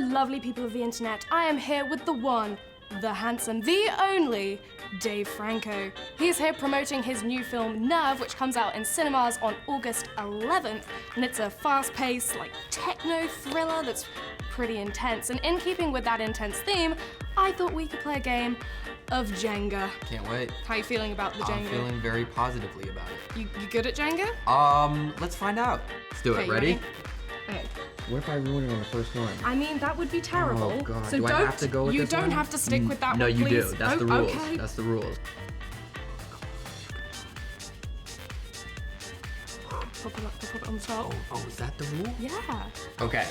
lovely people of the internet. I am here with the one, the handsome, the only Dave Franco. He is here promoting his new film Nerve, which comes out in cinemas on August 11th, and it's a fast-paced, like, techno thriller that's pretty intense. And in keeping with that intense theme, I thought we could play a game of Jenga. Can't wait. How are you feeling about the Jenga? I'm feeling very positively about it. You good at Jenga? Let's find out. Let's do it. Okay, Ready? Okay. What if I ruin it on the first one? I mean, that would be terrible. Oh God, so do I have to go with you this don't one? have to stick with that no, one, you please. do. That's the rules. Okay. That's the rules. Pop it on the top. Oh, is that the rule? Yeah. Okay.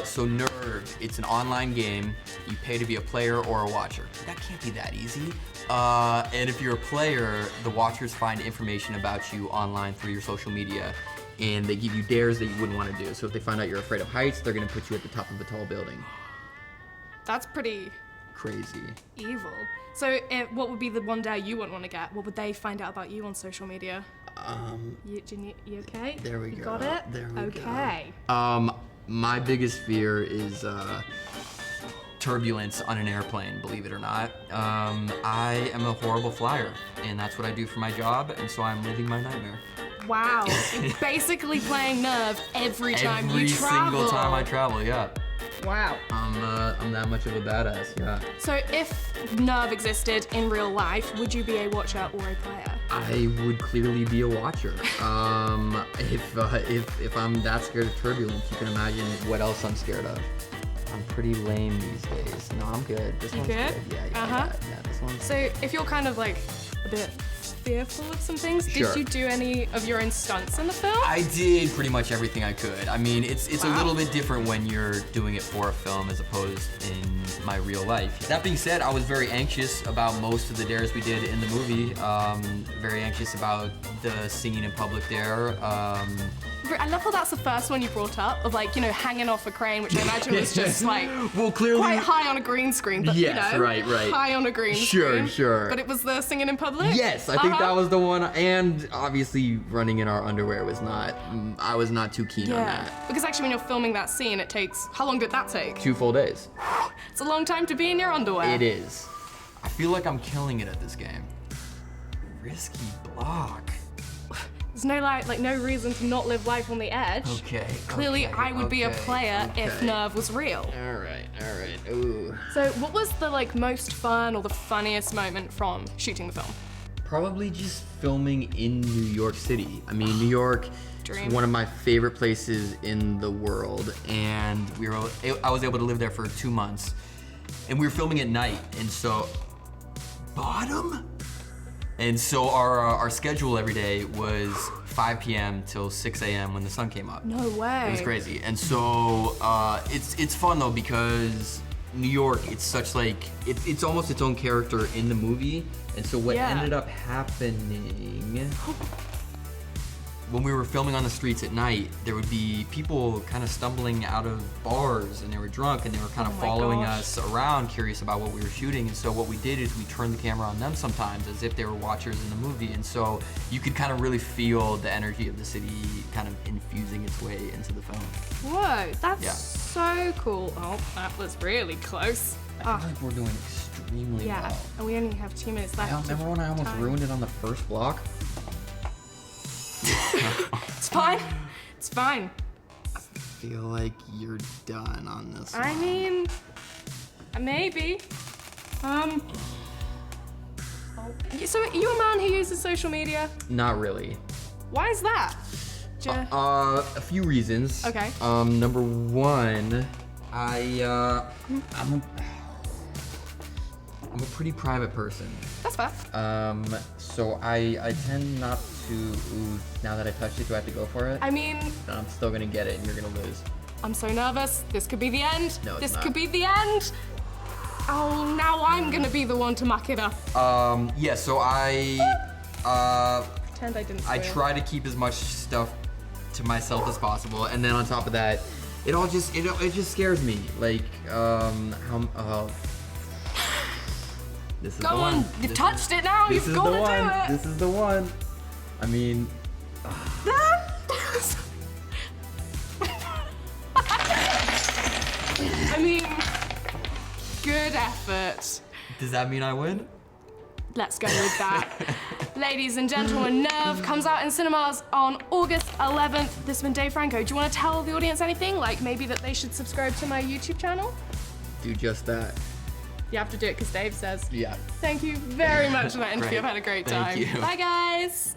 So Nerve, it's an online game. You pay to be a player or a watcher. That can't be that easy. And if you're a player, the watchers find information about you online through your social media, and they give you dares that you wouldn't want to do. So if they find out you're afraid of heights, they're gonna put you at the top of a tall building. That's pretty Crazy. evil. So what would be the one dare you wouldn't want to get? What would they find out about you on social media? You okay? There we you go. Got it? There we go. Okay. My biggest fear is turbulence on an airplane, believe it or not. I am a horrible flyer, and that's what I do for my job, and so I'm living my nightmare. Wow. You're basically playing Nerve every time you travel. Every single time I travel, yeah. Wow. I'm that much of a badass, yeah. So if Nerve existed in real life, would you be a watcher or a player? I would clearly be a watcher. If I'm that scared of turbulence, you can imagine what else I'm scared of. I'm pretty lame these days. No, I'm good. This one's good. Yeah, this one's. So if you're kind of like a bit fearful of some things, Sure. did you do any of your own stunts in the film? I did pretty much everything I could. I mean, it's Wow. a little bit different when you're doing it for a film as opposed in my real life. That being said, I was very anxious about most of the dares we did in the movie. Very anxious about the singing in public dare. I love how that's the first one you brought up, of like, you know, hanging off a crane, which I imagine was just like well, clearly quite high on a green screen, but Yes, you know, right. high on a green screen. Sure. But it was the singing in public? Yes, I think that was the one, and obviously running in our underwear was not, I was not too keen on that. Because actually when you're filming that scene, it takes, how long did that take? 2 full days. It's a long time to be in your underwear. It is. I feel like I'm killing it at this game. Risky block. There's no like no reason to not live life on the edge. Okay. Clearly, I would be a player if Nerve was real. All right. Ooh. So, what was the like most fun or the funniest moment from shooting the film? Probably just filming in New York City. I mean, New York Dream. is one of my favorite places in the world, and I was able to live there for 2 months, and we were filming at night, and so And so our schedule every day was 5 p.m. till 6 a.m. when the sun came up. No way. It was crazy. And so it's fun though, because New York, it's such like, it's almost its own character in the movie. And so what ended up happening, when we were filming on the streets at night, there would be people kind of stumbling out of bars, and they were drunk, and they were kind of following us around, curious about what we were shooting. And so what we did is we turned the camera on them sometimes as if they were watchers in the movie. And so you could kind of really feel the energy of the city kind of infusing its way into the film. Whoa, that's so cool. Oh, that was really close. I feel like we're doing extremely well. And we only have 2 minutes left. Remember when I almost ruined it on the first block? It's fine. It's fine. I feel like you're done on this one. I mean, maybe. So are you a man who uses social media? Not really. Why is that? A few reasons. Okay. Number one, I'm a pretty private person. That's fair. So I tend not to, now that I touched it, do I have to go for it? I mean, I'm still gonna get it and you're gonna lose. I'm so nervous. This could be the end. No, it's This not. could be the end. Oh, now I'm gonna be the one to muck it up. Yeah, so Pretend I didn't. I try to keep as much stuff to myself as possible, and then on top of that, it just scares me. Like, this is Go the on, one. you've touched it now. You've got to do it. This is the one. I mean. effort. Does that mean I win? Let's go with that. Ladies and gentlemen, Nerve comes out in cinemas on August 11th. This has been Dave Franco. Do you want to tell the audience anything? Like maybe that they should subscribe to my YouTube channel? Do just that. You have to do it because Dave says. Yeah. Thank you very much for that interview. I've had a great time. Thank you. Bye, guys.